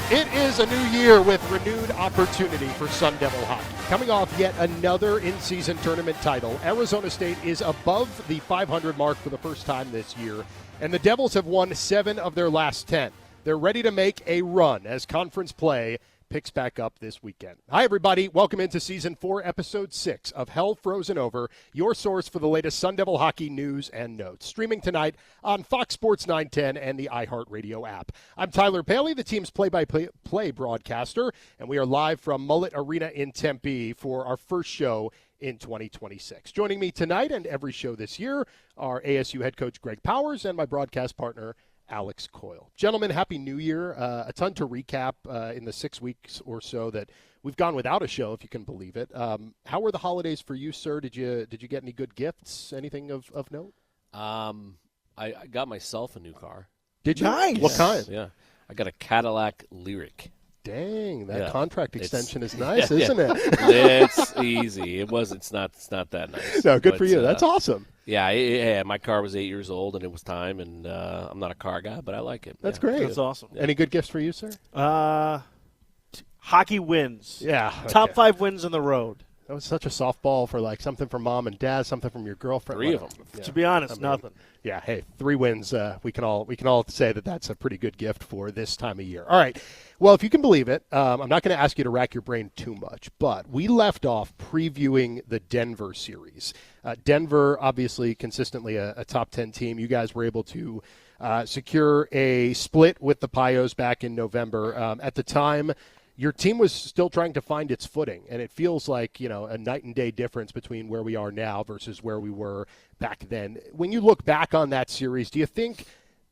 It is a new year with renewed opportunity for Sun Devil hockey. Coming off yet another in-season tournament title, Arizona State is above the 500 mark for the first time this year, and the Devils have won 7 of their last 10. They're ready to make a run as conference play picks back up this weekend. Hi, everybody. Welcome into Season 4, Episode 6 of Hell Frozen Over, your source for the latest Sun Devil hockey news and notes. Streaming tonight on Fox Sports 910 and the iHeartRadio app. I'm Tyler Paley, the team's play-by-play broadcaster, and we are live from Mullet Arena in Tempe for our first show in 2026. Joining me tonight and every show this year are ASU head coach Greg Powers and my broadcast partner, Alex Coil. Gentlemen, Happy New Year. A ton to recap in the 6 weeks or so that we've gone without a show, if you can believe it. How were the holidays for you, sir? Did you get any good gifts? Anything of note? I got myself a new car. Did you? Nice. What kind? Yeah. I got a Cadillac Lyric. Dang, that Yeah. contract extension is nice, isn't it? It's easy. It's not that nice. No, good But, for you. That's awesome. Yeah, my car was 8 years old, and it was time, and I'm not a car guy, but I like it. That's Yeah. great. That's awesome. Any good gifts for you, sir? Hockey wins. Yeah. Top okay. 5 wins on the road. That was such a softball for like something from mom and dad, something from your girlfriend. 3 of them. Yeah. To be honest, I mean, nothing. Yeah, hey, 3 wins. We can all say that that's a pretty good gift for this time of year. All right. Well, if you can believe it, I'm not going to ask you to rack your brain too much, but we left off previewing the Denver series. Denver, obviously, consistently a top 10 team. You guys were able to secure a split with the Pios back in November. At the time, your team was still trying to find its footing, and it feels like, a night and day difference between where we are now versus where we were back then. When you look back on that series, do you think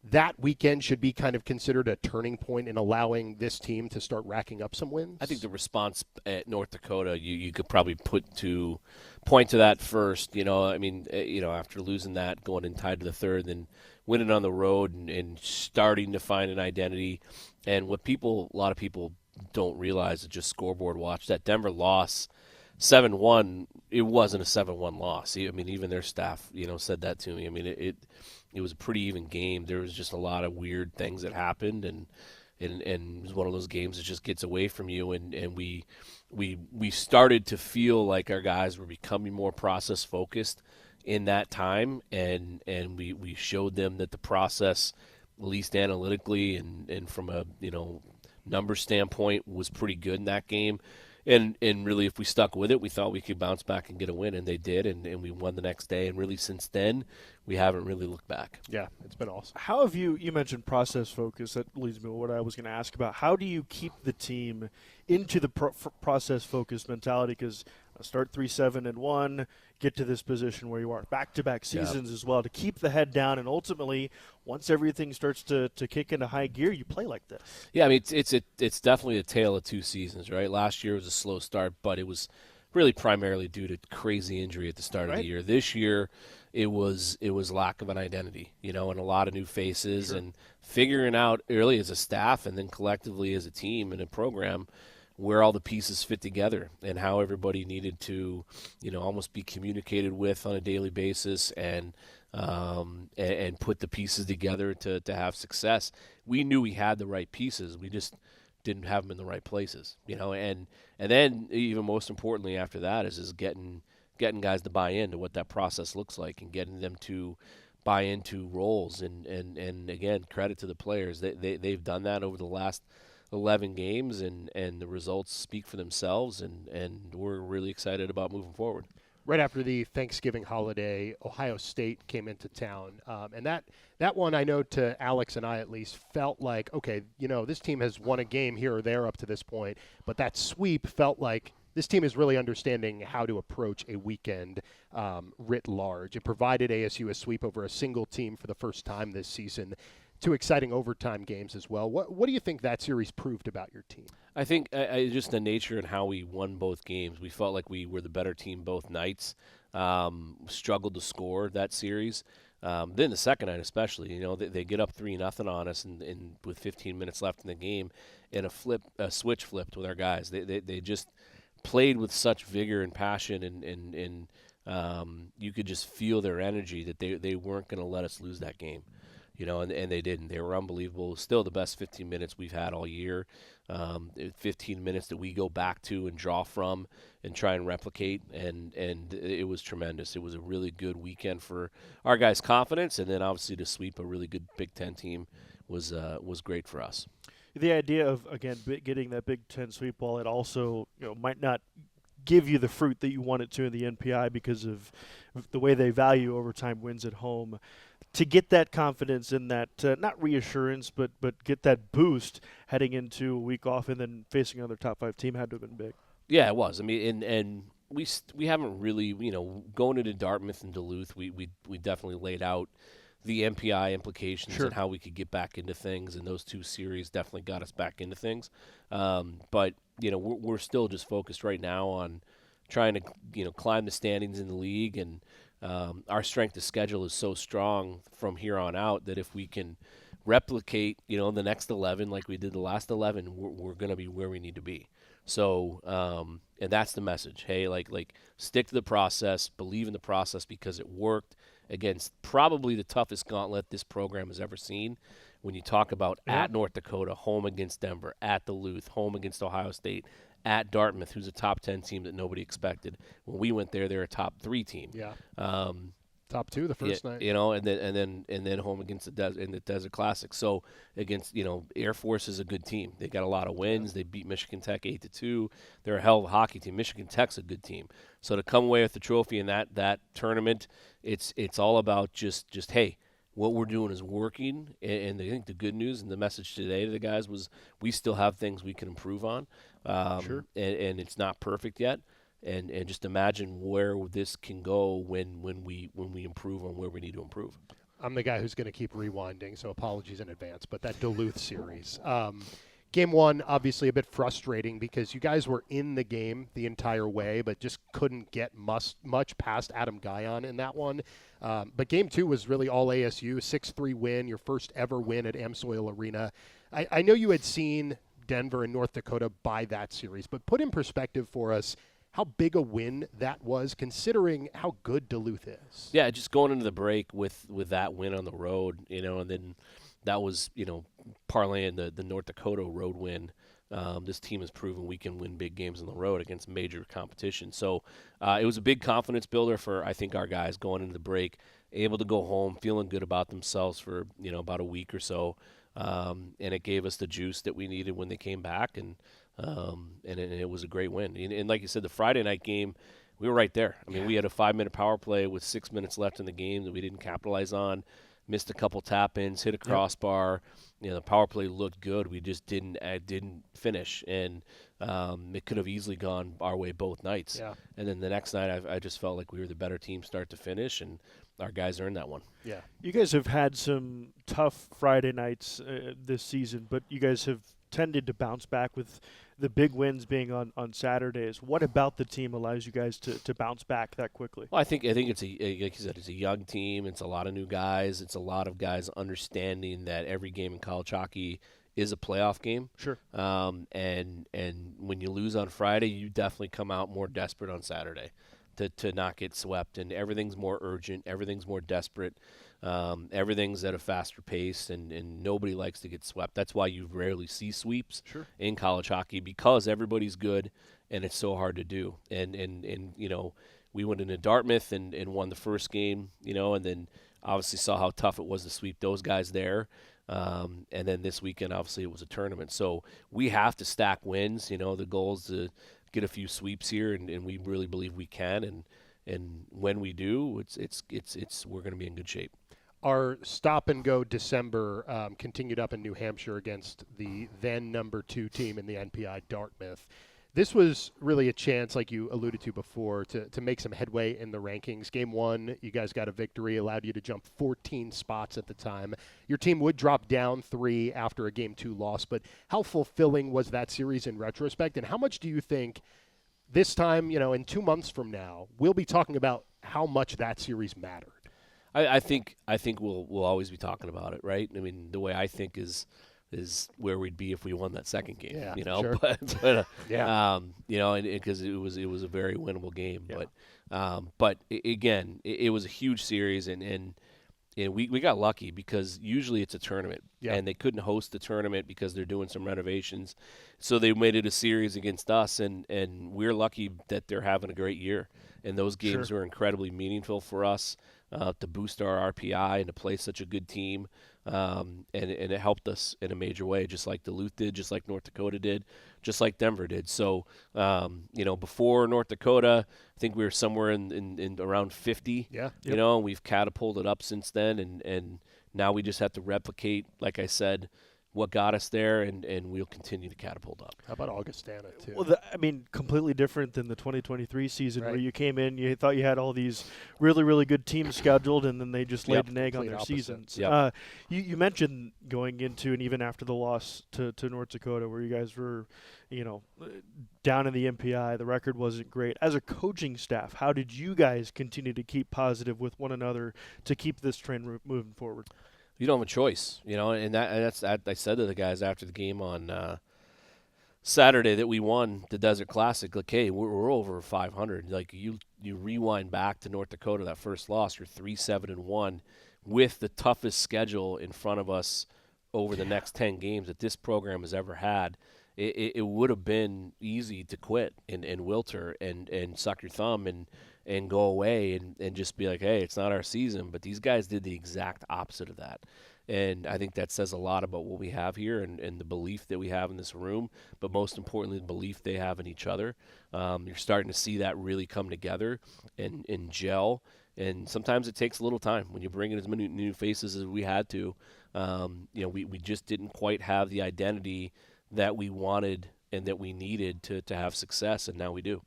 that weekend should be kind of considered a turning point in allowing this team to start racking up some wins? I think the response at North Dakota, you could probably point to that first. After losing that, going in tied to the third, then winning on the road and starting to find an identity. And what a lot of people don't realize is just scoreboard watch. That Denver loss, 7-1, it wasn't a 7-1 loss. I mean, even their staff, said that to me. I mean, it was a pretty even game. There was just a lot of weird things that happened, and it was one of those games that just gets away from you. And we started to feel like our guys were becoming more process focused in that time, and we showed them that the process, at least analytically and from a number standpoint, was pretty good in that game. And really, if we stuck with it, we thought we could bounce back and get a win, and they did, and we won the next day. And really, since then, we haven't really looked back. Yeah, it's been awesome. How have you mentioned process focus. That leads me to what I was going to ask about. How do you keep the team into the process-focused mentality? Because start 3-7-1, get to this position where you are. Back-to-back seasons as well, to keep the head down, and ultimately, once everything starts to kick into high gear, you play like this. Yeah, I mean, it's definitely a tale of 2 seasons, right? Last year was a slow start, but it was really primarily due to crazy injury at the start of the year. This year, it was lack of an identity, and a lot of new faces, and figuring out early as a staff and then collectively as a team and a program where all the pieces fit together and how everybody needed to, almost be communicated with on a daily basis and put the pieces together to have success. We knew we had the right pieces. We just didn't have them in the right places, and then even most importantly after that is getting guys to buy into what that process looks like and getting them to buy into roles. And again, credit to the players. They've done that over the last 11 games, and the results speak for themselves, and we're really excited about moving forward. Right after the Thanksgiving holiday, Ohio State came into town, and that one, I know to Alex and I at least, felt like, okay, this team has won a game here or there up to this point, but that sweep felt like this team is really understanding how to approach a weekend writ large. It provided ASU a sweep over a single team for the first time this season. 2 exciting overtime games as well. What do you think that series proved about your team? I think just the nature and how we won both games. We felt like we were the better team both nights. Struggled to score that series. Then the second night especially, they get up 3-0 on us and with 15 minutes left in the game, and a switch flipped with our guys. They just played with such vigor and passion, and you could just feel their energy that they weren't going to let us lose that game. and they didn't. They were unbelievable. Still the best 15 minutes we've had all year. 15 minutes that we go back to and draw from and try and replicate, and it was tremendous. It was a really good weekend for our guys' confidence, and then obviously to sweep a really good Big Ten team was great for us. The idea of, again, getting that Big Ten sweep, while it also might not give you the fruit that you want it to in the NPI because of the way they value overtime wins at home, to get that confidence and that not reassurance, but get that boost heading into a week off and then facing another top 5 team had to have been big. Yeah, it was. I mean, and we haven't really, going into Dartmouth and Duluth, we definitely laid out the MPI implications and how we could get back into things, and those 2 series definitely got us back into things. But we're still just focused right now on trying to climb the standings in the league, and our strength of schedule is so strong from here on out that if we can replicate the next 11 like we did the last 11, we're going to be where we need to be. So and that's the message. Hey, like stick to the process, believe in the process, because it worked against probably the toughest gauntlet this program has ever seen. When you talk about at North Dakota, home against Denver, at Duluth, home against Ohio State, at Dartmouth, who's a top 10 team that nobody expected. When we went there, they're a top 3 team. Yeah. Top 2 the first night. And then home against the Desert Classic. So against Air Force is a good team. They got a lot of wins. They beat Michigan Tech 8-2. They're a hell of a hockey team. Michigan Tech's a good team. So to come away with the trophy in that tournament, it's all about just hey, what we're doing is working. And I think the good news and the message today to the guys was we still have things we can improve on. Sure. And it's not perfect yet. And just imagine where this can go when we improve on where we need to improve. I'm the guy who's going to keep rewinding, so apologies in advance. But that Duluth series, game 1, obviously a bit frustrating because you guys were in the game the entire way, but just couldn't get much past Adam Guyon in that one. But game 2 was really all ASU, 6-3 win, your first ever win at Amsoil Arena. I know you had seen Denver and North Dakota by that series, but put in perspective for us how big a win that was, considering how good Duluth is. Yeah, just going into the break with that win on the road, and then that was, parlaying the North Dakota road win. This team has proven we can win big games on the road against major competition. So it was a big confidence builder for, I think, our guys going into the break, able to go home feeling good about themselves for, about a week or so. And it gave us the juice that we needed when they came back, and it was a great win. And like you said, the Friday night game, we were right there. I mean, we had a 5-minute power play with 6 minutes left in the game that we didn't capitalize on. Missed a couple tap-ins, hit a crossbar. The power play looked good. We just didn't finish, and it could have easily gone our way both nights. Yeah. And then the next night, I just felt like we were the better team start to finish, and our guys earned that one. Yeah. You guys have had some tough Friday nights this season, but you guys have tended to bounce back with the big wins being on Saturdays. What about the team allows you guys to bounce back that quickly? Well, I think it's like you said, it's a young team. It's a lot of new guys. It's a lot of guys understanding that every game in college hockey is a playoff game. Sure. And when you lose on Friday, you definitely come out more desperate on Saturday to not get swept, and everything's more urgent, everything's more desperate, everything's at a faster pace, and nobody likes to get swept. That's why you rarely see sweeps in college hockey, because everybody's good and it's so hard to do. And we went into Dartmouth and won the first game, and then obviously saw how tough it was to sweep those guys there. And then this weekend, obviously, it was a tournament. So we have to stack wins. The goal is to get a few sweeps here, and we really believe we can. And when we do, we're going to be in good shape. Our stop-and-go December continued up in New Hampshire against the then number 2 team in the NPI, Dartmouth. This was really a chance, like you alluded to before, to make some headway in the rankings. Game 1, you guys got a victory, allowed you to jump 14 spots at the time. Your team would drop down 3 after a Game 2 loss, but how fulfilling was that series in retrospect, and how much do you think this time, in 2 months from now, we'll be talking about how much that series mattered? I think we'll always be talking about it, right? I mean, the way I think is where we'd be if we won that second game, Sure. but because it was a very winnable game, again, it was a huge series, and And we got lucky because usually it's a tournament, Yeah. and they couldn't host the tournament because they're doing some renovations. So they made it a series against us, and we're lucky that they're having a great year. And those games Sure. were incredibly meaningful for us to boost our RPI and to play such a good team. And it helped us in a major way, just like Duluth did, just like North Dakota did, just like Denver did. So, before North Dakota, I think we were somewhere in around 50. Yeah. And we've catapulted up since then, and now we just have to replicate, like I said, what got us there, and we'll continue to catapult up. How about Augustana, too? Well, completely different than the 2023 season Right. where you came in, you thought you had all these really, really good teams scheduled, and then they just laid an egg on complete their opposite. seasons. Yep. You mentioned going into, and even after the loss to North Dakota, where you guys were, down in the MPI, the record wasn't great. As a coaching staff, how did you guys continue to keep positive with one another to keep this trend moving forward? You don't have a choice, and that's I said to the guys after the game on Saturday that we won the Desert Classic. Like, hey, we're over 500. Like, you rewind back to North Dakota, that first loss, you're 3-7-1 with the toughest schedule in front of us over the next 10 games that this program has ever had. It would have been easy to quit and wilter and suck your thumb and go away and just be like, hey, it's not our season. But these guys did the exact opposite of that. And I think that says a lot about what we have here and the belief that we have in this room, but most importantly, the belief they have in each other. You're starting to see that really come together and gel. And sometimes it takes a little time when you bring in as many new faces as we had to. We just didn't quite have the identity that we wanted and that we needed to have success, and now we do.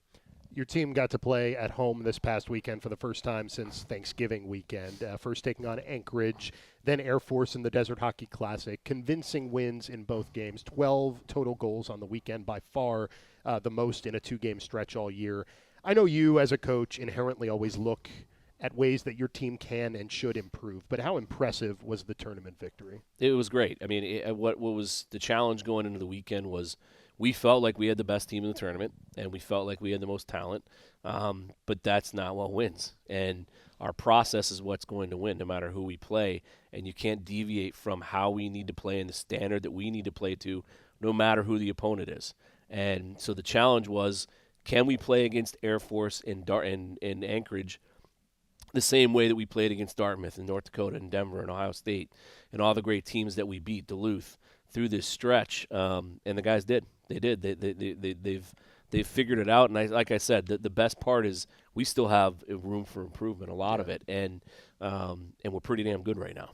Your team got to play at home this past weekend for the first time since Thanksgiving weekend, first taking on Anchorage, then Air Force in the Desert Hockey Classic. Convincing wins in both games, 12 total goals on the weekend, by far the most in a two-game stretch all year. I know you as a coach inherently always look at ways that your team can and should improve, but how impressive was the tournament victory? It was great. I mean, what was the challenge going into the weekend was we felt like we had the best team in the tournament, and we felt like we had the most talent, but that's not what wins. And our process is what's going to win, no matter who we play, and you can't deviate from how we need to play and the standard that we need to play to, no matter who the opponent is. And so the challenge was, can we play against Air Force in Anchorage the same way that we played against Dartmouth and North Dakota and Denver and Ohio State and all the great teams that we beat, Duluth, through this stretch? And the guys did. They did. They've figured it out. And like I said, the best part is we still have room for improvement, a lot of it, and we're pretty damn good right now.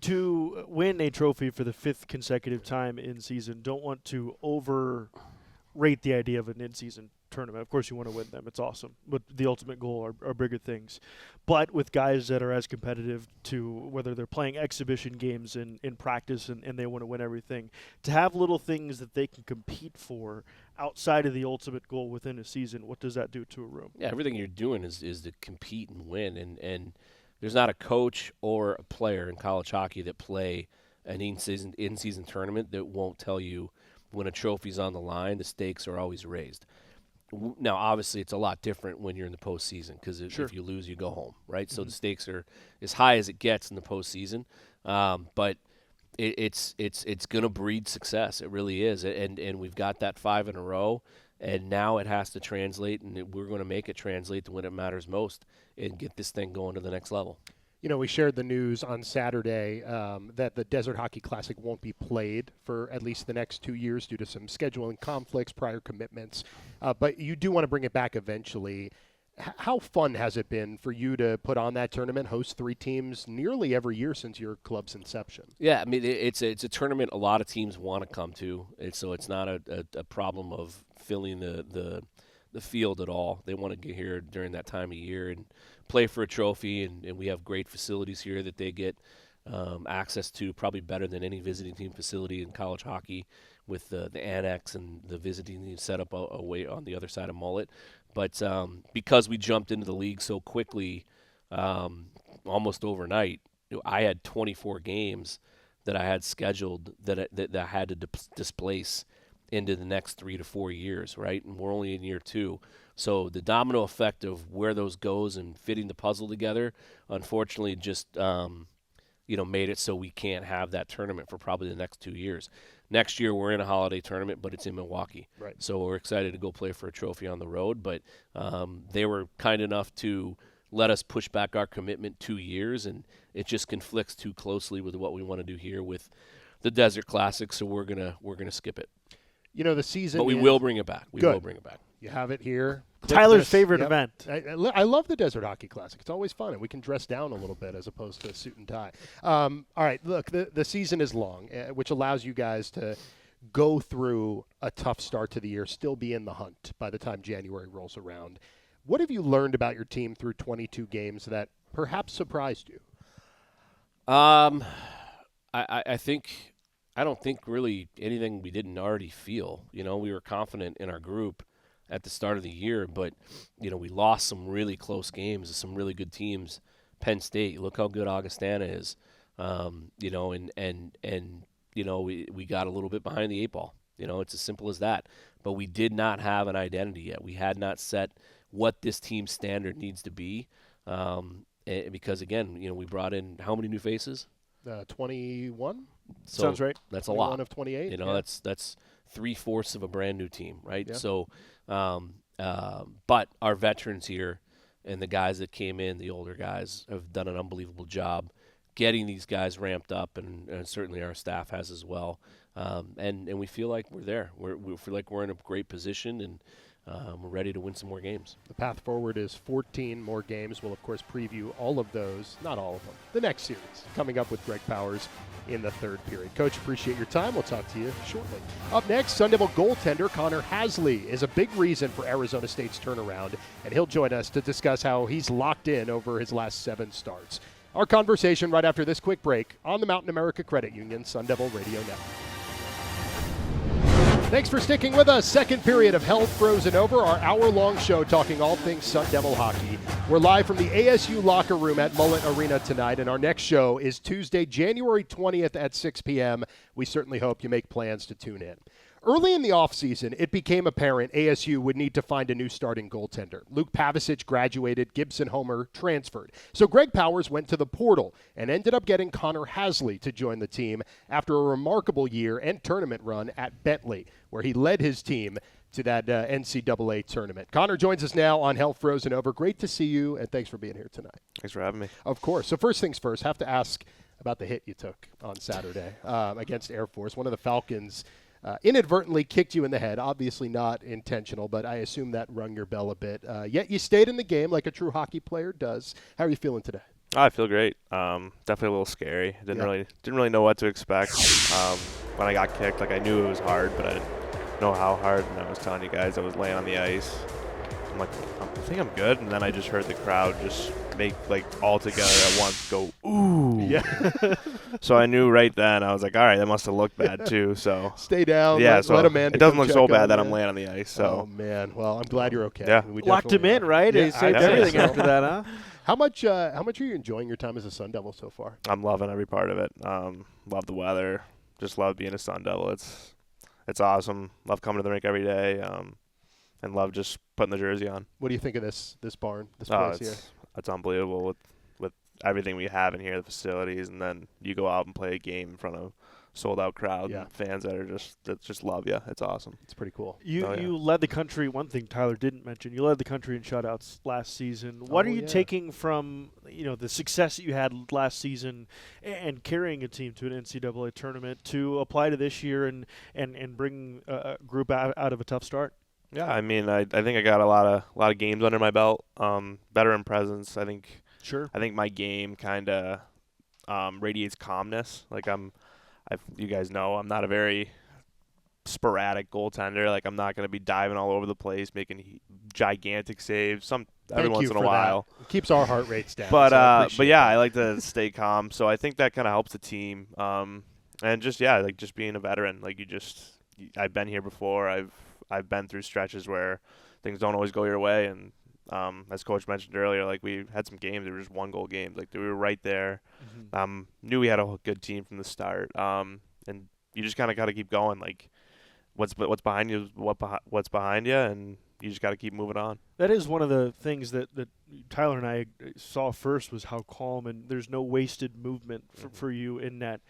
To win a trophy for the fifth consecutive time in season, don't want to overrate the idea of an in-season tournament. Of course, you want to win them. It's awesome. But the ultimate goal are bigger things. But with guys that are as competitive to whether they're playing exhibition games in practice and they want to win everything, to have little things that they can compete for outside of the ultimate goal within a season, what does that do to a room? Yeah, everything you're doing is to compete and win. And there's not a coach or a player in college hockey that play an in-season tournament that won't tell you when a trophy's on the line, the stakes are always raised. Now, obviously, it's a lot different when you're in the postseason because if you lose, you go home, right? Mm-hmm. So the stakes are as high as it gets in the postseason, but it's going to breed success. It really is, and we've got that 5 in a row, and now it has to translate, and we're going to make it translate to when it matters most and get this thing going to the next level. We shared the news on Saturday that the Desert Hockey Classic won't be played for at least the next 2 years due to some scheduling conflicts, prior commitments. But you do want to bring it back eventually. How fun has it been for you to put on that tournament, host 3 teams nearly every year since your club's inception? Yeah, I mean, it's a tournament a lot of teams want to come to, so it's not a problem of filling the field at all. They want to get here during that time of year and play for a trophy, and we have great facilities here that they get access to, probably better than any visiting team facility in college hockey, with the annex and the visiting team set up away on the other side of Mullet. But because we jumped into the league so quickly, almost overnight, I had 24 games that I had scheduled that I had to displace. into the next 3 to 4 years, right? And we're only in year 2. So the domino effect of where those goes and fitting the puzzle together, unfortunately, just made it so we can't have that tournament for probably the next 2 years. Next year we're in a holiday tournament, but it's in Milwaukee. Right. So we're excited to go play for a trophy on the road. But they were kind enough to let us push back our commitment 2 years, and it just conflicts too closely with what we want to do here with the Desert Classic. So we're gonna skip it. The season. But we will bring it back. We will bring it back. You have it here. Tyler's favorite event. I love the Desert Hockey Classic. It's always fun, and we can dress down a little bit as opposed to suit and tie. All right, look, the season is long, which allows you guys to go through a tough start to the year, still be in the hunt by the time January rolls around. What have you learned about your team through 22 games that perhaps surprised you? I don't think really anything we didn't already feel. We were confident in our group at the start of the year, but we lost some really close games to some really good teams. Penn State, look how good Augustana is. We got a little bit behind the 8 ball. It's as simple as that. But we did not have an identity yet. We had not set what this team's standard needs to be. Because again, we brought in how many new faces? 21. So sounds right. That's a lot. 1 of 28. That's 3/4 of a brand new team, right? Yeah. So, but our veterans here and the guys that came in, the older guys, have done an unbelievable job getting these guys ramped up, and certainly our staff has as well. And we feel like we're there. We feel like we're in a great position, and we're ready to win some more games. The path forward is 14 more games. We'll, of course, preview all of those, not all of them, the next series, coming up with Greg Powers in the third period. Coach, appreciate your time. We'll talk to you shortly. Up next, Sun Devil goaltender Connor Hasley is a big reason for Arizona State's turnaround, and he'll join us to discuss how he's locked in over his last 7 starts. Our conversation right after this quick break on the Mountain America Credit Union Sun Devil Radio Network. Thanks for sticking with us. Second period of Hell Frozen Over, our hour-long show talking all things Sun Devil hockey. We're live from the ASU locker room at Mullet Arena tonight, and our next show is Tuesday, January 20th at 6 p.m. We certainly hope you make plans to tune in. Early in the offseason, it became apparent ASU would need to find a new starting goaltender. Luke Pavicic graduated, Gibson Homer transferred. So Greg Powers went to the portal and ended up getting Connor Hasley to join the team after a remarkable year and tournament run at Bentley, where he led his team to that NCAA tournament. Connor joins us now on Hell Frozen Over. Great to see you, and thanks for being here tonight. Thanks for having me. Of course. So first things first, have to ask about the hit you took on Saturday against Air Force. One of the Falcons inadvertently kicked you in the head, obviously not intentional, but I assume that rung your bell a bit. Yet you stayed in the game like a true hockey player does. How are you feeling today? I feel great. Definitely a little scary. Didn't really know what to expect when I got kicked. Like, I knew it was hard, but I didn't know how hard. And I was telling you guys I was laying on the ice. I'm like, I think I'm good. And then I just heard the crowd just make, like, all together at once go, ooh. Yeah. So I knew right then. I was like, all right, that must have looked bad too. So stay down. Yeah, let a man. It doesn't look so bad that I'm laying on the ice. So. Oh man. Well, I'm glad you're okay. Yeah. We Locked him in, right? Yeah, He saved everything after that, huh? How much are you enjoying your time as a Sun Devil so far? I'm loving every part of it. Love the weather. Just love being a Sun Devil. It's awesome. Love coming to the rink every day. And love just putting the jersey on. What do you think of this barn, this place here? It's unbelievable with everything we have in here, the facilities, and then you go out and play a game in front of sold-out crowd and fans that just love you. It's awesome. It's pretty cool. You led the country. One thing Tyler didn't mention, you led the country in shutouts last season. What are you taking from the success that you had last season and carrying a team to an NCAA tournament to apply to this year and bring a group out of a tough start? Yeah, I mean, I think I got a lot of games under my belt. Veteran presence, I think. Sure. I think my game kind of radiates calmness. Like you guys know, I'm not a very sporadic goaltender. Like, I'm not going to be diving all over the place, making gigantic saves. Every once in a while. It keeps our heart rates down. But yeah, I like to stay calm. So I think that kind of helps the team. And just being a veteran. Like, I've been here before. I've been through stretches where things don't always go your way, and as Coach mentioned earlier, like, we had some games that were just 1-goal games. Like, we were right there. Knew we had a good team from the start, and you just kind of got to keep going. Like, what's behind you is what's behind you, and you just got to keep moving on. That is one of the things that Tyler and I saw first, was how calm and there's no wasted movement for you in net,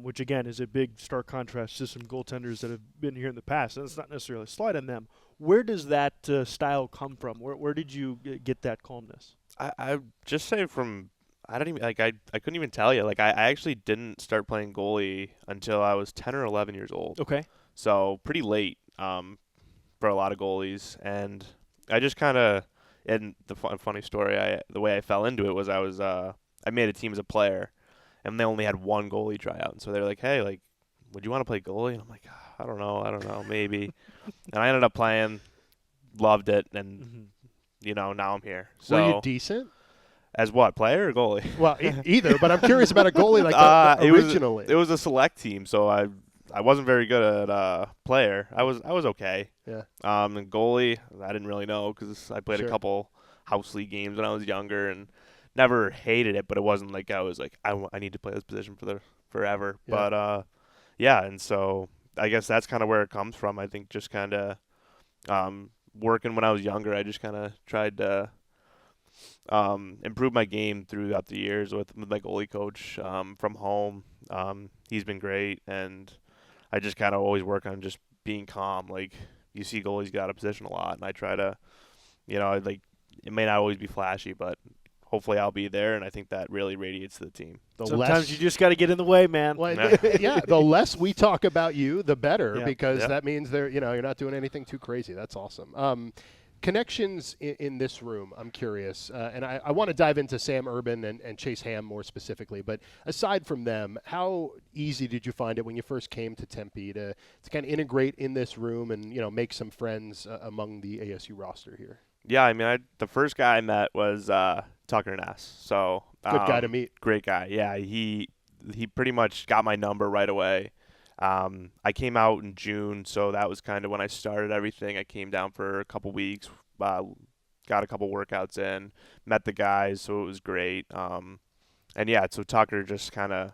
which again is a big stark contrast to some goaltenders that have been here in the past. And it's not necessarily a slight on them. Where does that style come from? Where did you get that calmness? I just say from I don't even like I couldn't even tell you. Like I actually didn't start playing goalie until I was 10 or 11 years old. Okay. So pretty late for a lot of goalies, and I just kind of, and the funny story, the way I fell into it was I made a team as a player, and they only had one goalie tryout, and so they're like, hey, like, would you want to play goalie? And I'm like, I don't know, maybe. And I ended up playing, loved it, and now I'm here. So were you decent? As what, player or goalie? Well, either, but I'm curious about a goalie like originally. It was a select team, so I wasn't very good at player. I was okay. Yeah. And goalie, I didn't really know because I played Sure. a couple house league games when I was younger and never hated it, but it wasn't like I was like I need to play this position for forever. Yeah. But yeah, and so I guess that's kind of where it comes from. I think just kind of working when I was younger, I just kind of tried to improve my game throughout the years with my goalie coach from home. He's been great, and I just kind of always work on just being calm. Like, you see goalies get out of position a lot, and I try to, like, it may not always be flashy, but hopefully I'll be there, and I think that really radiates to the team. Sometimes you just got to get in the way, man. Well, yeah, the less we talk about you, the better, because Yeah. that means you're not doing anything too crazy. That's awesome. Connections in this room, I'm curious, and I want to dive into Sam Urban and Chase Ham more specifically, but aside from them, how easy did you find it when you first came to Tempe to kind of integrate in this room and make some friends among the ASU roster here? Yeah, I mean, the first guy I met was Tucker Ness. So Good guy to meet. Great guy. Yeah, he pretty much got my number right away. I came out in June, so that was kind of when I started everything. I came down for a couple weeks, got a couple workouts in, met the guys, so it was great. And yeah, so Tucker just kind of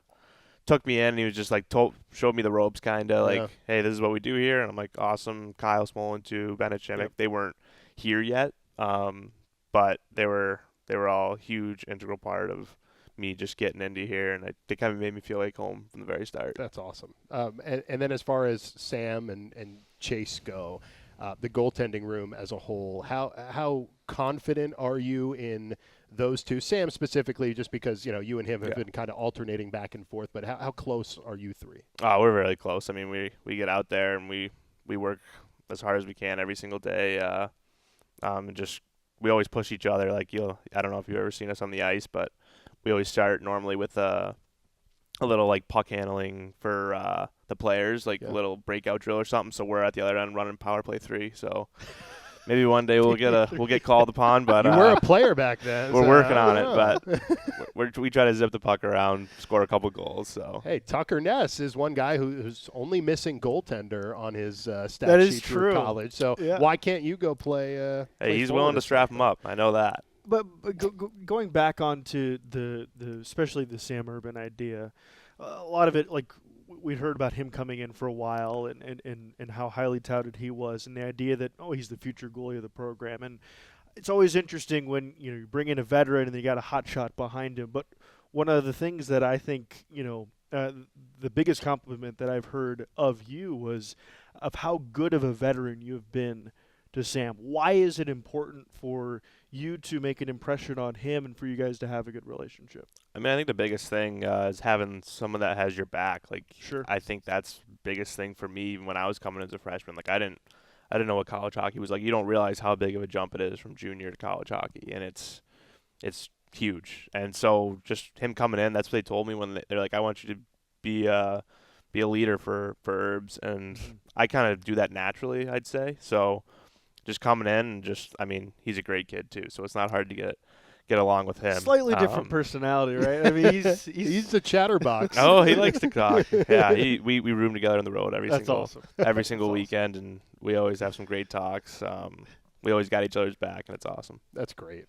took me in, and he was just like showed me the ropes, kind of like, hey, this is what we do here. And I'm like, awesome. Kyle Smolin too, Bennett Chimick. Yep. They weren't here yet, but they were all huge integral part of me just getting into here, and they kind of made me feel like home from the very start. That's awesome. And then as far as Sam and Chase go, the goaltending room as a whole, how confident are you in those two? Sam specifically, just because you and him have been kind of alternating back and forth, but how close are you three? Oh, we're really close. I mean, we get out there and we work as hard as we can every single day. And just we always push each other. Like, I don't know if you've ever seen us on the ice, but we always start normally with a little like puck handling for the players, like a little breakout drill or something. So we're at the other end running power play 3. So maybe one day we'll get called upon. But you were a player back then. We're so working on it, it, but we try to zip the puck around, score a couple goals. So hey, Tucker Ness is one guy who's only missing goaltender on his stat That is sheet through true. college. So why can't you go play? Hey, he's willing to strap him up. I know that. But going back onto the especially the Sam Urban idea, a lot of it, like, we'd heard about him coming in for a while and how highly touted he was, and the idea that, he's the future goalie of the program. And it's always interesting when you bring in a veteran and you got a hot shot behind him. But one of the things that I think the biggest compliment that I've heard of you was of how good of a veteran you have been to Sam. Why is it important for you to make an impression on him and for you guys to have a good relationship? I mean, I think the biggest thing is having someone that has your back. Like, Sure. I think that's the biggest thing for me even when I was coming as a freshman. Like, I didn't know what college hockey was like. You don't realize how big of a jump it is from junior to college hockey, and it's huge. And so just him coming in, that's what they told me when they're like, I want you to be a leader for Herbs, and I kind of do that naturally, I'd say. So just coming in and he's a great kid too, so it's not hard to get along with him. Slightly different personality, right? I mean, he's a chatterbox. Oh, he likes to talk. Yeah, we room together on the road every That's single awesome. every single weekend, and we always have some great talks. We always got each other's back, and it's awesome. That's great.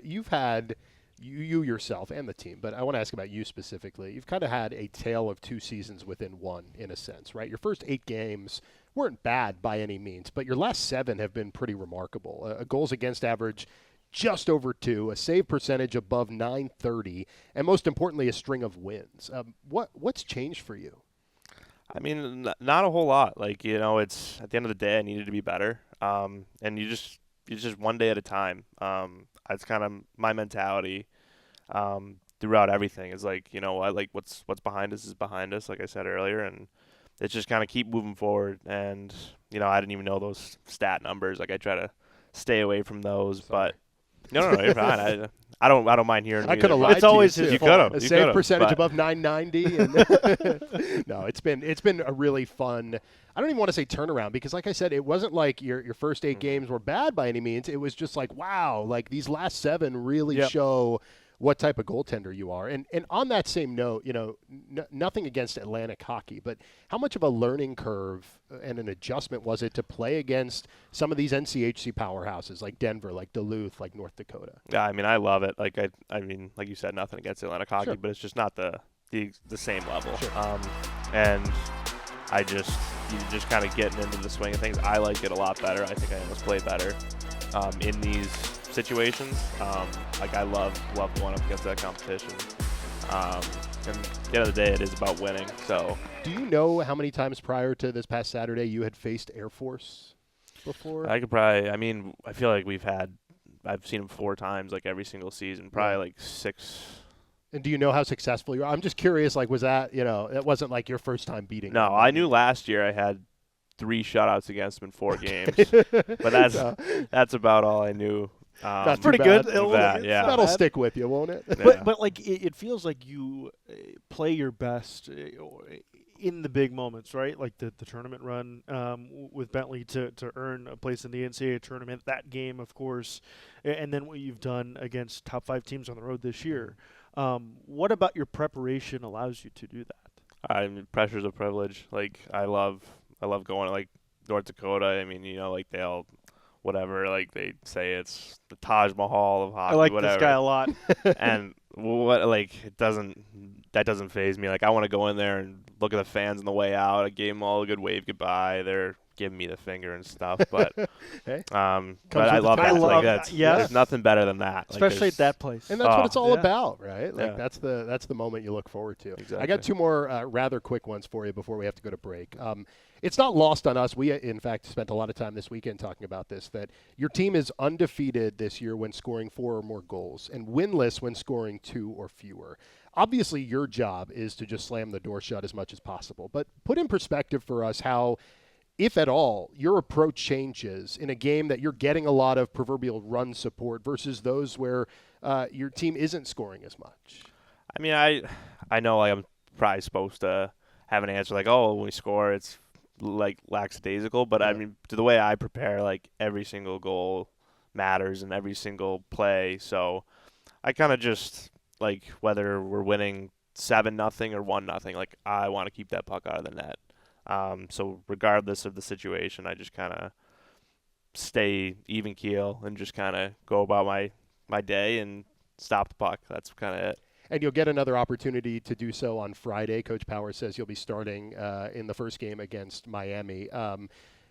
You've had you yourself and the team, but I want to ask about you specifically. You've kind of had a tale of 2 seasons within one, in a sense, right? Your first 8 games weren't bad by any means, but your last 7 have been pretty remarkable. A goals against average just over 2, a save percentage above .930, and most importantly, a string of wins. What's changed for you? I mean, not a whole lot. Like, it's at the end of the day, I needed to be better. And it's just one day at a time. It's kind of my mentality throughout everything. Is like, what, like what's behind us is behind us, like I said earlier, and it's just kind of keep moving forward. And I didn't even know those stat numbers. Like, I try to stay away from those. Sorry. But no, you're fine. I don't mind hearing. I could have lied. It's always to you, his too. fault. A save percentage above .990. And no, it's been a really fun. I don't even want to say turnaround because, like I said, it wasn't like your first 8 games were bad by any means. It was just like, wow, like these last 7 really show what type of goaltender you are. And on that same note, nothing against Atlantic hockey, but how much of a learning curve and an adjustment was it to play against some of these NCHC powerhouses like Denver, like Duluth, like North Dakota? Yeah, I mean, I love it. Like I mean, like you said, nothing against Atlantic hockey, Sure. but it's just not the same level. Sure. And you just kind of getting into the swing of things. I like it a lot better. I think I almost play better in these situations. Like I love going up against that competition. And at the end of the day, it is about winning. So, do you know how many times prior to this past Saturday you had faced Air Force before? I could probably. I mean, I feel like I've seen them 4 times, like every single season. Probably like 6. And do you know how successful you are? I'm just curious. Like, was that it wasn't like your first time beating? No, them, I knew last year I had 3 shutouts against them in 4 games, but that's about all I knew. That's pretty bad. good. Yeah. That'll stick with you, won't it? Yeah. But like it feels like you play your best in the big moments, right? Like the tournament run with Bentley to earn a place in the NCAA tournament. That game, of course, and then what you've done against top 5 teams on the road this year. What about your preparation allows you to do that? I mean, pressure's a privilege. Like I love going to like North Dakota. I mean, like they'll whatever, like they say it's the Taj Mahal of hockey. I like whatever. this guy a lot. And that doesn't faze me. Like I want to go in there and look at the fans on the way out. I gave them all a good wave goodbye. They're giving me the finger and stuff, but Hey, but I love that. Like that's there's nothing better than that. Especially at that place. and that's what it's all Yeah. about, right? Like Yeah. that's the moment you look forward to. Exactly. I got 2 more rather quick ones for you before we have to go to break. It's not lost on us. We, in fact, spent a lot of time this weekend talking about this, that your team is undefeated this year when scoring 4 or more goals and winless when scoring 2 or fewer. Obviously, your job is to just slam the door shut as much as possible. But put in perspective for us how, if at all, your approach changes in a game that you're getting a lot of proverbial run support versus those where your team isn't scoring as much. I mean, I know like I'm probably supposed to have an answer like, oh, when we score, it's like lackadaisical, but I mean, to the way I prepare, like every single goal matters in every single play. So I kind of just like whether we're winning 7-0 or 1-0, like I want to keep that puck out of the net. So regardless of the situation, I just kind of stay even keel and just kind of go about my day and stop the puck. That's kind of it. And you'll get another opportunity to do so on Friday. Coach Power says you'll be starting in the first game against Miami.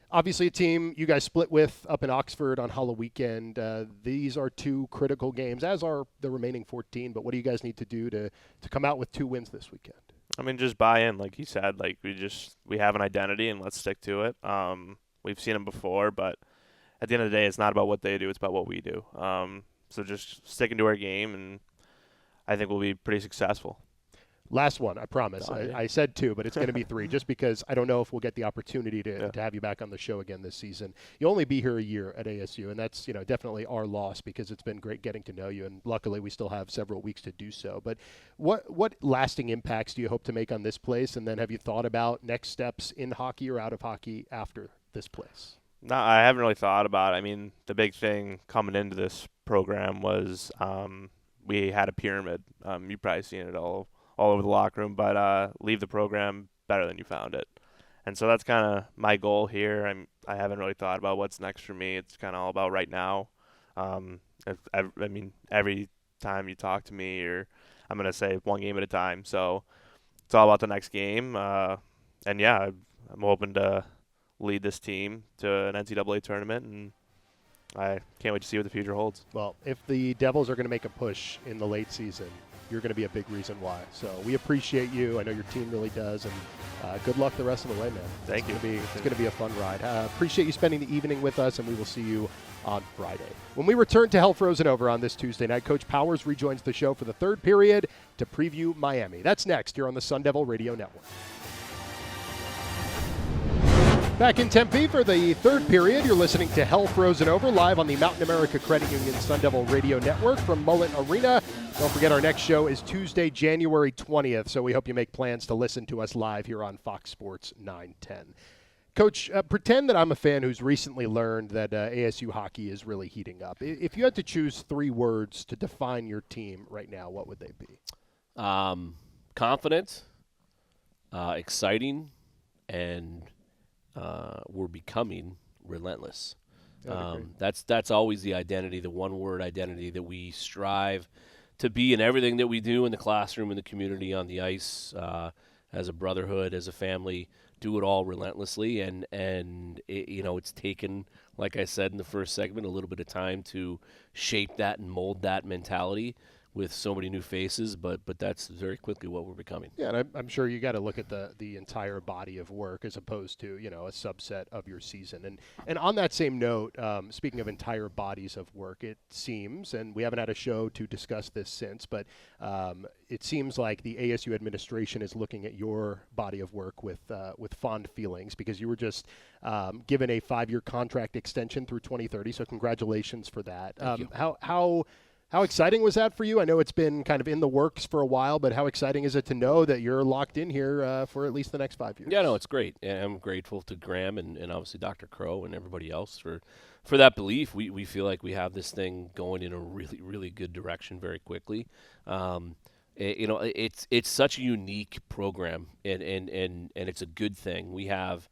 Obviously, a team you guys split with up in Oxford on Halloween weekend. These are 2 critical games, as are the remaining 14. But what do you guys need to do to come out with 2 wins this weekend? I mean, just buy in, like you said. Like we have an identity and let's stick to it. We've seen them before, but at the end of the day, it's not about what they do; it's about what we do. So just sticking to our game, and I think we'll be pretty successful. Last one, I promise. Oh, yeah. I said 2, but it's going to be 3, just because I don't know if we'll get the opportunity to have you back on the show again this season. You'll only be here a year at ASU, and that's definitely our loss because it's been great getting to know you, and luckily we still have several weeks to do so. But what lasting impacts do you hope to make on this place, and then have you thought about next steps in hockey or out of hockey after this place? No, I haven't really thought about it. I mean, the big thing coming into this program was we had a pyramid. You've probably seen it all over the locker room, but leave the program better than you found it. And so that's kind of my goal here. I haven't really thought about what's next for me. It's kind of all about right now. I mean, every time you talk to me, or I'm gonna say one game at a time. So it's all about the next game. And yeah, I'm hoping to lead this team to an NCAA tournament, and I can't wait to see what the future holds. Well, if the Devils are going to make a push in the late season, you're going to be a big reason why. So we appreciate you. I know your team really does, and good luck the rest of the way, man. Thank you. It's going to be a fun ride. Appreciate you spending the evening with us, and we will see you on Friday. When we return to Hell Frozen Over on this Tuesday night, Coach Powers rejoins the show for the third period to preview Miami. That's next here on the Sun Devil Radio Network. Back in Tempe for the third period, you're listening to Hell Frozen Over live on the Mountain America Credit Union Sun Devil Radio Network from Mullet Arena. Don't forget our next show is Tuesday, January 20th, so we hope you make plans to listen to us live here on Fox Sports 910. Coach, pretend that I'm a fan who's recently learned that ASU hockey is really heating up. If you had to choose 3 words to define your team right now, what would they be? Confident, exciting, and we're becoming relentless. That's always the identity, the one-word identity that we strive to be in everything that we do in the classroom, in the community, on the ice, as a brotherhood, as a family. Do it all relentlessly, and it's taken, like I said in the first segment, a little bit of time to shape that and mold that mentality with so many new faces, but that's very quickly what we're becoming. Yeah, and I'm sure you got to look at the entire body of work as opposed to, a subset of your season. And on that same note, speaking of entire bodies of work, it seems, and we haven't had a show to discuss this since, but it seems like the ASU administration is looking at your body of work with fond feelings, because you were just given a 5-year contract extension through 2030. So congratulations for that. Thank you. How exciting was that for you? I know it's been kind of in the works for a while, but how exciting is it to know that you're locked in here for at least the next 5 years? Yeah, no, it's great. And I'm grateful to Graham and obviously Dr. Crow and everybody else for that belief. We feel like we have this thing going in a really, really good direction very quickly. It's such a unique program, and it's a good thing. We have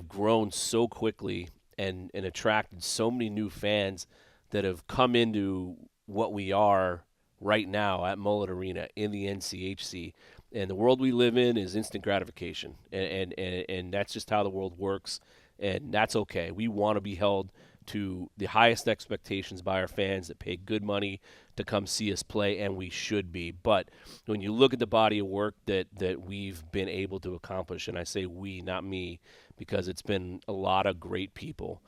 grown so quickly and attracted so many new fans that have come into what we are right now at Mullet Arena in the NCHC. And the world we live in is instant gratification. And that's just how the world works. And that's okay. We want to be held to the highest expectations by our fans that pay good money to come see us play, and we should be. But when you look at the body of work that we've been able to accomplish, and I say we, not me, because it's been a lot of great people,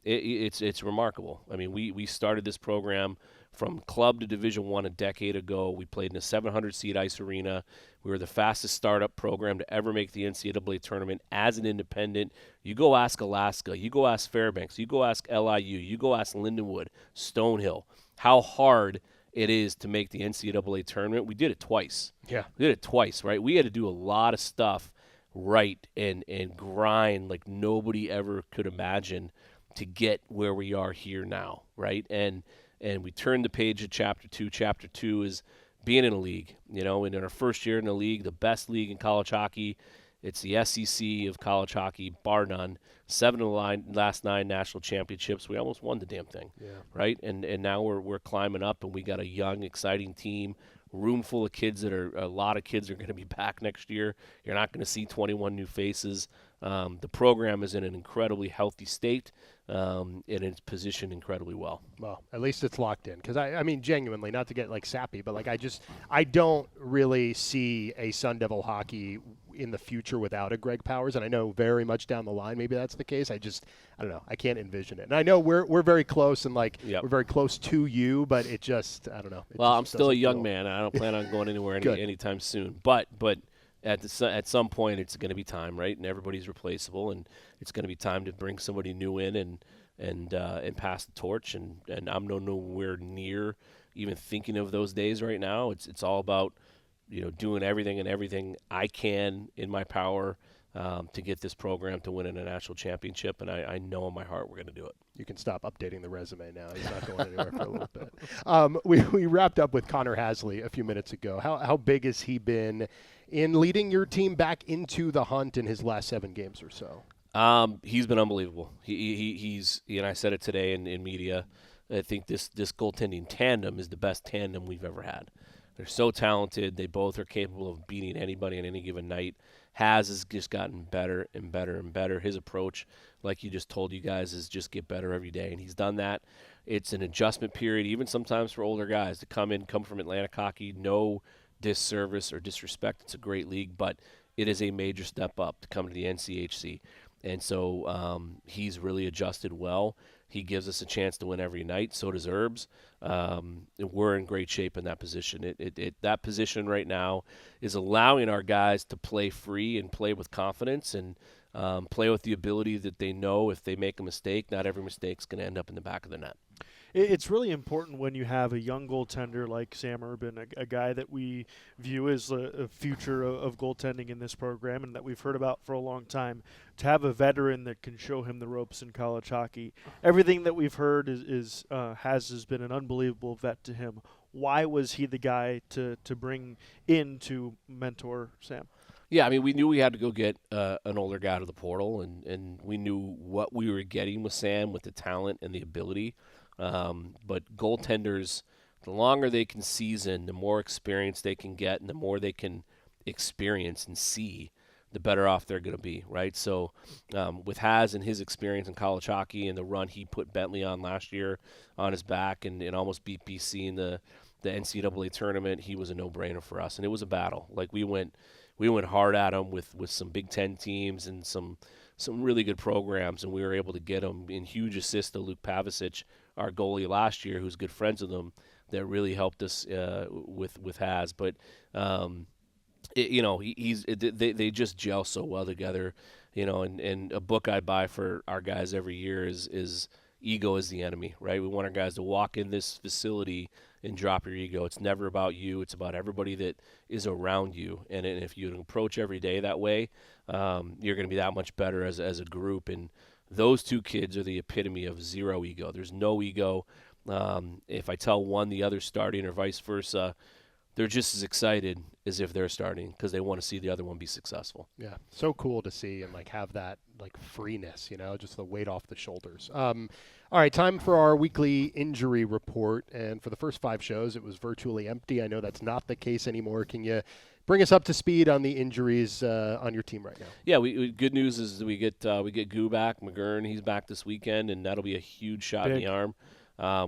it's remarkable. I mean, we started this program from club to Division I a decade ago. We played in a 700-seat ice arena. We were the fastest startup program to ever make the NCAA tournament as an independent. You go ask Alaska. You go ask Fairbanks. You go ask LIU. You go ask Lindenwood, Stonehill, how hard it is to make the NCAA tournament. We did it twice. Yeah. We did it twice, right? We had to do a lot of stuff right and grind like nobody ever could imagine to get where we are here now, right? And we turned the page at Chapter 2. Chapter 2 is being in a league, and in our first year in the league, the best league in college hockey. It's the SEC of college hockey, bar none. 7 of the last 9 national championships. We almost won the damn thing, right? And now we're climbing up, and we got a young, exciting team, room full of kids a lot of kids are going to be back next year. You're not going to see 21 new faces. The program is in an incredibly healthy state, and it's positioned incredibly well. Well, at least it's locked in. Because, I mean, genuinely, not to get, sappy, but, I don't really see a Sun Devil hockey in the future without a Greg Powers. And I know very much down the line maybe that's the case. I don't know. I can't envision it. And I know we're very close, and, we're very close to you, but it just, I don't know. Well, I'm still a young man. I don't plan on going anywhere anytime soon. But at some point it's going to be time, right? And everybody's replaceable, and it's going to be time to bring somebody new in and pass the torch. And I'm nowhere near even thinking of those days right now. It's all about doing everything I can in my power to get this program to win in a national championship, and I know in my heart we're going to do it. You can stop updating the resume now. He's not going anywhere for a little bit. We wrapped up with Connor Hasley a few minutes ago. How big has he been in leading your team back into the hunt in his last 7 games or so? He's been unbelievable. He's and I said it today in media. I think this goaltending tandem is the best tandem we've ever had. They're so talented. They both are capable of beating anybody on any given night. Has just gotten better and better and better. His approach, like you just told you guys, is just get better every day, and he's done that. It's an adjustment period, even sometimes for older guys to come from Atlantic hockey. No disservice or disrespect. It's a great league, but it is a major step up to come to the NCHC. And so he's really adjusted well. He gives us a chance to win every night. So does Herbs. We're in great shape in that position. That position right now is allowing our guys to play free and play with confidence and play with the ability that they know if they make a mistake, not every mistake's going to end up in the back of the net. It's really important when you have a young goaltender like Sam Urban, a guy that we view as a future of goaltending in this program and that we've heard about for a long time, to have a veteran that can show him the ropes in college hockey. Everything that we've heard has been an unbelievable vet to him. Why was he the guy to bring in to mentor Sam? Yeah, I mean, we knew we had to go get an older guy to the portal, and we knew what we were getting with Sam with the talent and the ability. But goaltenders, the longer they can season, the more experience they can get, and the more they can experience and see, the better off they're going to be, right? So with Haz and his experience in college hockey and the run he put Bentley on last year on his back and almost beat BC in the NCAA tournament, he was a no-brainer for us. And it was a battle. Like we went hard at him with some Big Ten teams and some really good programs, and we were able to get him in huge assists to Luke Pavicic, our goalie last year, who's good friends with him, that really helped us with Haz. But they just gel so well together, and a book I buy for our guys every year is ego is the enemy, right? We want our guys to walk in this facility and drop your ego. It's never about you. It's about everybody that is around you. And if you approach every day that way, you're going to be that much better as a group. And those two kids are the epitome of zero ego. There's no ego. If I tell one the other's starting or vice versa, they're just as excited as if they're starting because they want to see the other one be successful. Yeah, so cool to see and have that freeness, just the weight off the shoulders. All right, time for our weekly injury report. And for the first 5 shows, it was virtually empty. I know that's not the case anymore. Can you bring us up to speed on the injuries on your team right now? Yeah, good news is we get Goo back, McGurn. He's back this weekend, and that'll be a huge shot in the arm.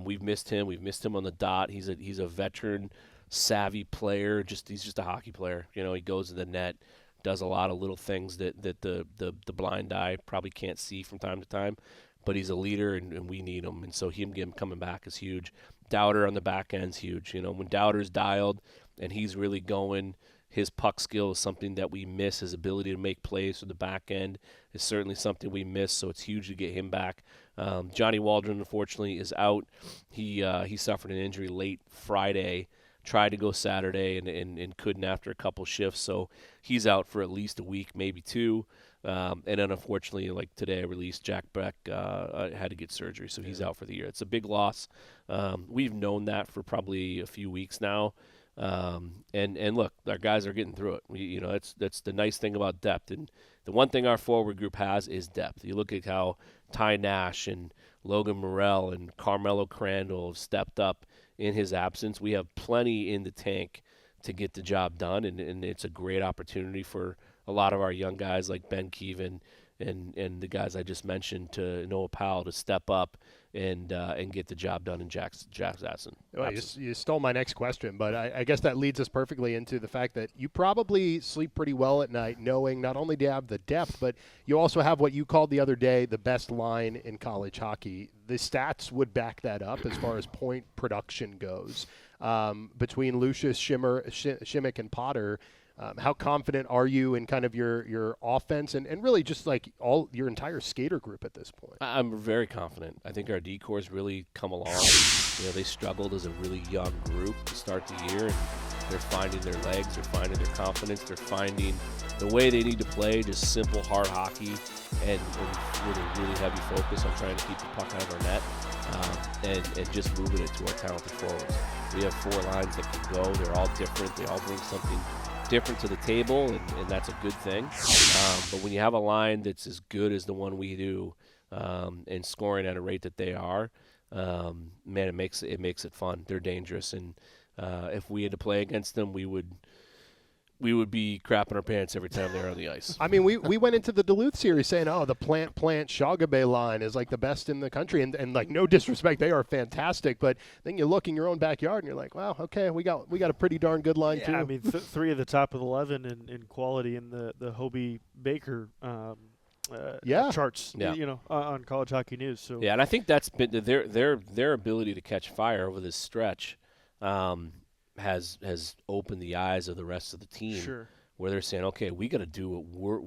We've missed him. We've missed him on the dot. He's a veteran, savvy player. He's just a hockey player. He goes to the net, does a lot of little things that the blind eye probably can't see from time to time. But he's a leader, and we need him. And so him coming back is huge. Dowder on the back end's huge. When Dowder's dialed and he's really going, his puck skill is something that we miss. His ability to make plays from the back end is certainly something we miss, so it's huge to get him back. Johnny Waldron, unfortunately, is out. He suffered an injury late Friday, tried to go Saturday and couldn't after a couple shifts, so he's out for at least a week, maybe 2. And then, unfortunately, like today, I released Jack Beck had to get surgery, so he's out for the year. It's a big loss. We've known that for probably a few weeks now. And look, our guys are getting through it. That's the nice thing about depth. And the one thing our forward group has is depth. You look at how Ty Nash and Logan Morrell and Carmelo Crandall have stepped up in his absence. We have plenty in the tank to get the job done, and it's a great opportunity for a lot of our young guys like Ben Keevan and the guys I just mentioned, to Noah Powell, to step up and get the job done in Jack's absence. Well, you stole my next question, but I guess that leads us perfectly into the fact that you probably sleep pretty well at night knowing not only do you have the depth, but you also have what you called the other day the best line in college hockey. The stats would back that up as far as point production goes. Between Lucius, Shimmick, and Potter, how confident are you in kind of your offense and really just all your entire skater group at this point? I'm very confident. I think our D-corps really come along. They struggled as a really young group to start the year, and they're finding their legs, they're finding their confidence, they're finding the way they need to play, just simple, hard hockey, and with a really heavy focus on trying to keep the puck out of our net, and just moving it to our talented forwards. We have 4 lines that can go. They're all different. They all bring something different to the table, and that's a good thing. But when you have a line that's as good as the one we do, and scoring at a rate that they are, man, it makes it fun. They're dangerous, and if we had to play against them, we would be crapping our pants every time they're on the ice. I mean, we went into the Duluth series saying, oh, the plant Shagabe line is like the best in the country. And like, no disrespect, they are fantastic. But then you look in your own backyard and you're like, wow, okay, we got a pretty darn good line too. I mean, 3 of the top of the 11 in quality in the Hobie Baker charts, on College Hockey News. So yeah, and I think that's been their ability to catch fire over this stretch. Has opened the eyes of the rest of the team, sure, where they're saying, okay, we got to do what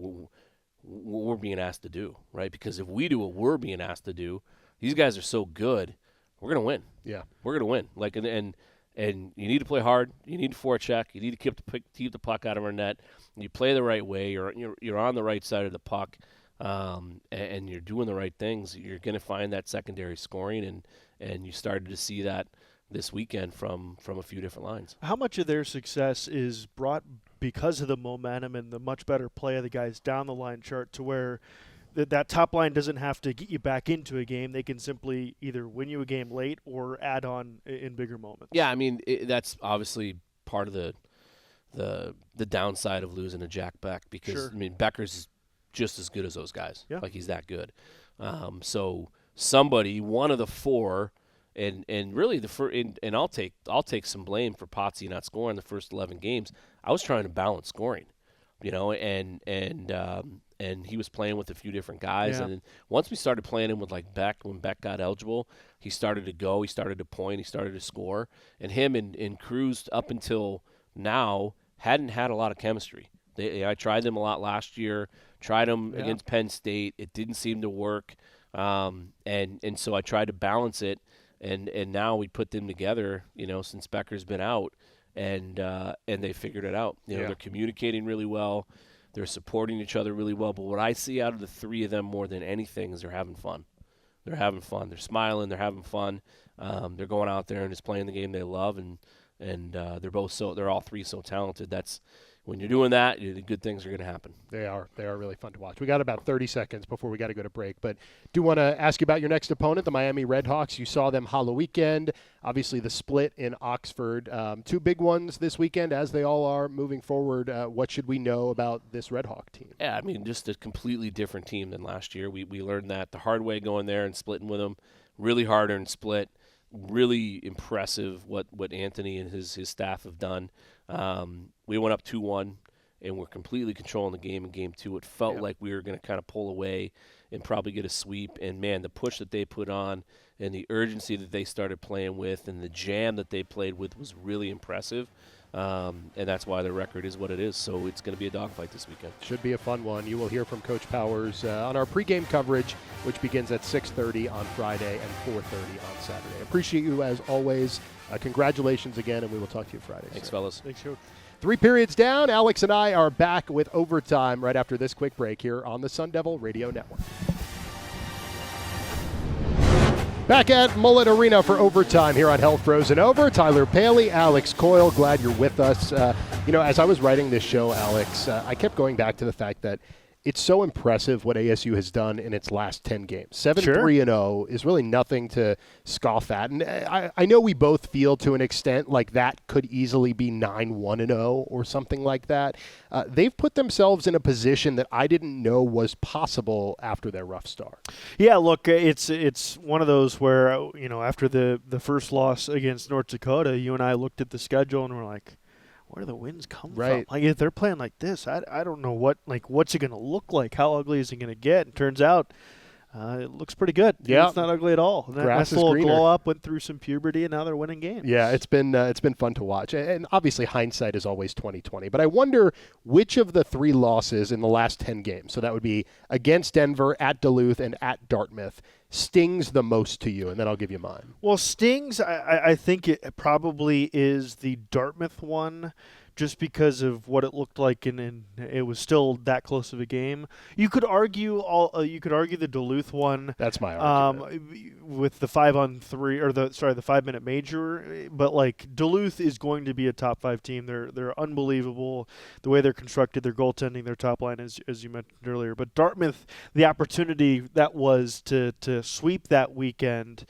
we're being asked to do, right? Because if we do what we're being asked to do, these guys are so good, we're gonna win. Yeah, we're gonna win. Like and you need to play hard. You need to forecheck. You need to keep the puck out of our net. You play the right way. You're on the right side of the puck, and you're doing the right things. You're gonna find that secondary scoring, and you started to see that this weekend from a few different lines. How much of their success is brought because of the momentum and the much better play of the guys down the line chart, to where that top line doesn't have to get you back into a game? They can simply either win you a game late or add on in bigger moments. Yeah, I mean, that's obviously part of the downside of losing a Jack Beck, because sure, I mean, Becker's just as good as those guys. Yeah. Like, he's that good. So somebody, one of the four. And really and I'll take some blame for Potsy not scoring the first 11 games. I was trying to balance scoring, and he was playing with a few different guys. Yeah. And then once we started playing him with like Beck, when Beck got eligible, he started to go, he started to point, he started to score. And him and Cruz up until now hadn't had a lot of chemistry. I tried them a lot last year. Tried them against Penn State. It didn't seem to work. And so I tried to balance it. And now we put them together, since Becker's been out, and they figured it out. They're communicating really well, they're supporting each other really well. But what I see out of the 3 of them more than anything is they're having fun. They're having fun. They're smiling. They're having fun. They're going out there and just playing the game they love, and they're all 3 so talented. That's when you're doing that, the good things are going to happen. They are really fun to watch. We got about 30 seconds before we got to go to break, but do want to ask you about your next opponent, the Miami Redhawks. You saw them Hollow Weekend, obviously the split in Oxford. 2 big ones this weekend, as they all are moving forward. What should we know about this Redhawk team? Yeah, I mean, just a completely different team than last year. We learned that the hard way, going there and splitting with them. Really hard earned split. Really impressive what Anthony and his staff have done. We went up 2-1, and we're completely controlling the game in Game 2. It felt like we were going to kind of pull away and probably get a sweep. And, man, the push that they put on and the urgency that they started playing with and the jam that they played with was really impressive. And that's why their record is what it is. So it's going to be a dogfight this weekend. Should be a fun one. You will hear from Coach Powers on our pregame coverage, which begins at 6:30 on Friday and 4:30 on Saturday. Appreciate you as always. Congratulations again, and we will talk to you Friday. Thanks, fellas. Thanks, Coach. 3 periods down. Alex and I are back with overtime right after this quick break here on the Sun Devil Radio Network. Back at Mullet Arena for overtime here on Hell Frozen Over. Tyler Paley, Alex Coil, glad you're with us. As I was writing this show, Alex, I kept going back to the fact that it's so impressive what ASU has done in its last 10 games. 7-3-0 is really nothing to scoff at. And I know we both feel to an extent like that could easily be 9-1-0 or something like that. They've put themselves in a position that I didn't know was possible after their rough start. Yeah, look, it's one of those where, after the first loss against North Dakota, you and I looked at the schedule and we're like, where do the wins come from? Like, if they're playing like this, I don't know what's it going to look like? How ugly is it going to get? And turns out it looks pretty good. Yeah, it's not ugly at all. That grass is little greener. glow up, went through some puberty, and now they're winning games. Yeah, it's been fun to watch, and obviously hindsight is always 20/20. But I wonder which of the 3 losses in the last 10 games, so that would be against Denver, at Duluth, and at Dartmouth, stings the most to you, and then I'll give you mine. Well, stings, I think it probably is the Dartmouth one, just because of what it looked like, and it was still that close of a game. You could argue the Duluth one. That's my argument. With the 5-on-3 or the 5-minute major, but like Duluth is going to be a top 5 team. They're unbelievable the way they're constructed, their goaltending, their top line, as you mentioned earlier. But Dartmouth, the opportunity that was to sweep that weekend.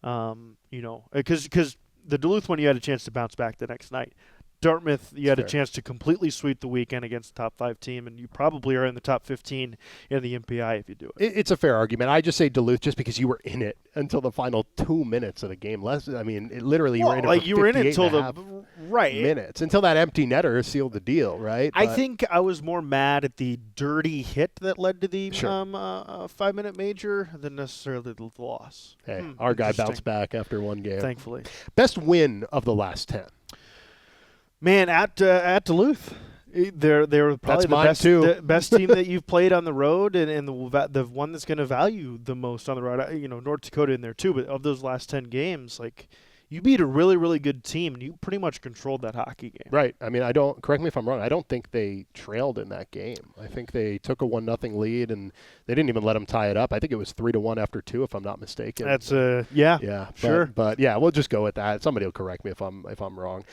Because the Duluth one, you had a chance to bounce back the next night. Dartmouth, you had a chance to completely sweep the weekend against the top 5 team, and you probably are in the top 15 in the MPI if you do it. It's a fair argument. I just say Duluth just because you were in it until the final 2 minutes of the game. Literally, you were in it for you were in it until minutes until that empty netter sealed the deal, right? I think I was more mad at the dirty hit that led to the 5-minute major than necessarily the loss. Hey, our guy bounced back after one game. Thankfully. Best win of the last 10. Man, at Duluth, they're probably the best team that you've played on the road, and the one that's going to value the most on the road. North Dakota in there too, but of those last 10 games, you beat a really, really good team, and you pretty much controlled that hockey game. Right. I mean, correct me if I'm wrong, I don't think they trailed in that game. I think they took a 1-0 lead, and they didn't even let them tie it up. I think it was 3-1 after 2, if I'm not mistaken. That's sure. But yeah, we'll just go with that. Somebody will correct me if I'm wrong.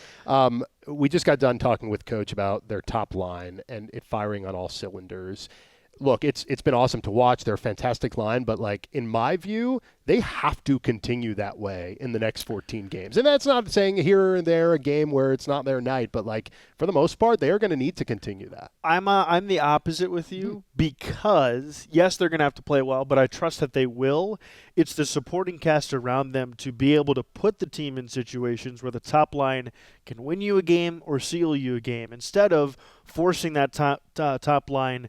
We just got done talking with Coach about their top line and it firing on all cylinders. Look, it's been awesome to watch. They're a fantastic line, but in my view, they have to continue that way in the next 14 games. And that's not saying here and there a game where it's not their night, but for the most part, they are going to need to continue that. I'm the opposite with you because yes, they're going to have to play well, but I trust that they will. It's the supporting cast around them to be able to put the team in situations where the top line can win you a game or seal you a game instead of forcing that top line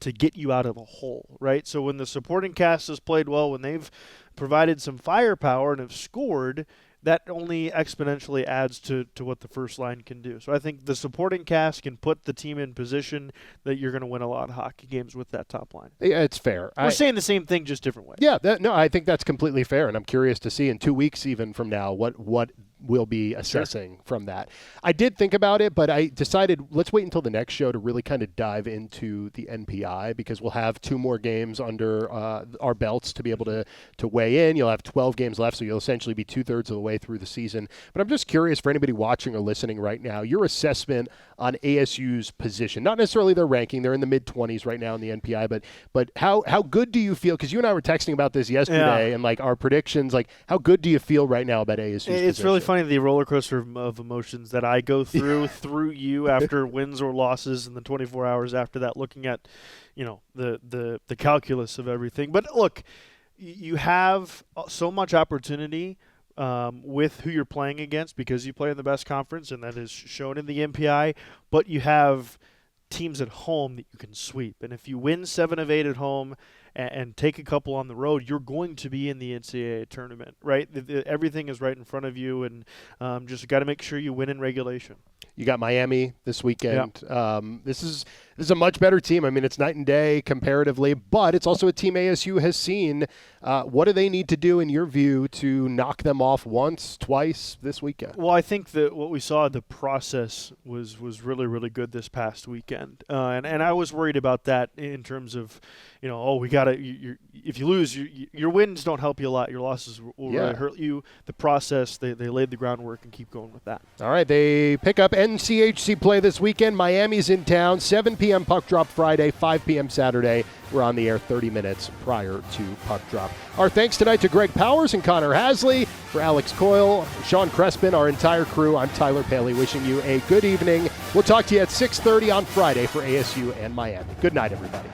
to get you out of a hole, right? So when the supporting cast has played well, when they've provided some firepower and have scored, that only exponentially adds to what the first line can do. So I think the supporting cast can put the team in position that you're going to win a lot of hockey games with that top line. Yeah, it's fair. We're saying the same thing, just different ways. Yeah, I think that's completely fair, and I'm curious to see in 2 weeks even from now what we'll be assessing from that. I did think about it, but I decided let's wait until the next show to really kind of dive into the NPI because we'll have 2 more games under our belts to be able to weigh in. You'll have 12 games left, so you'll essentially be 2/3 of the way through the season. But I'm just curious for anybody watching or listening right now, your assessment on ASU's position. Not necessarily their ranking. They're in the mid-20s right now in the NPI, but how good do you feel? Because you and I were texting about this yesterday and our predictions. How good do you feel right now about ASU's position? It's really funny the roller coaster of emotions that I go through you after wins or losses and the 24 hours after that, looking at the calculus of everything. But look, you have so much opportunity with who you're playing against because you play in the best conference, and that is shown in the MPI. But you have teams at home that you can sweep, and if you win 7 of 8 at home and take a couple on the road, you're going to be in the NCAA tournament, right? Everything is right in front of you, and just got to make sure you win in regulation. You got Miami this weekend. Yeah. This is a much better team. I mean, it's night and day comparatively, but it's also a team ASU has seen. What do they need to do, in your view, to knock them off once, twice this weekend? Well, I think that what we saw, the process was really, really good this past weekend. And I was worried about that in terms of, we got to – if you lose, your wins don't help you a lot. Your losses will really hurt you. The process, they laid the groundwork and keep going with that. All right, they pick up NCHC play this weekend. Miami's in town, 7 p.m. puck drop Friday, 5 p.m. Saturday. We're on the air 30 minutes prior to puck drop. Our thanks tonight to Greg Powers and Connor Hasley. For Alex Coil, Sean Crespin, our entire crew, I'm Tyler Paley, wishing you a good evening. We'll talk to you at 6:30 on Friday for ASU and Miami. Good night, everybody.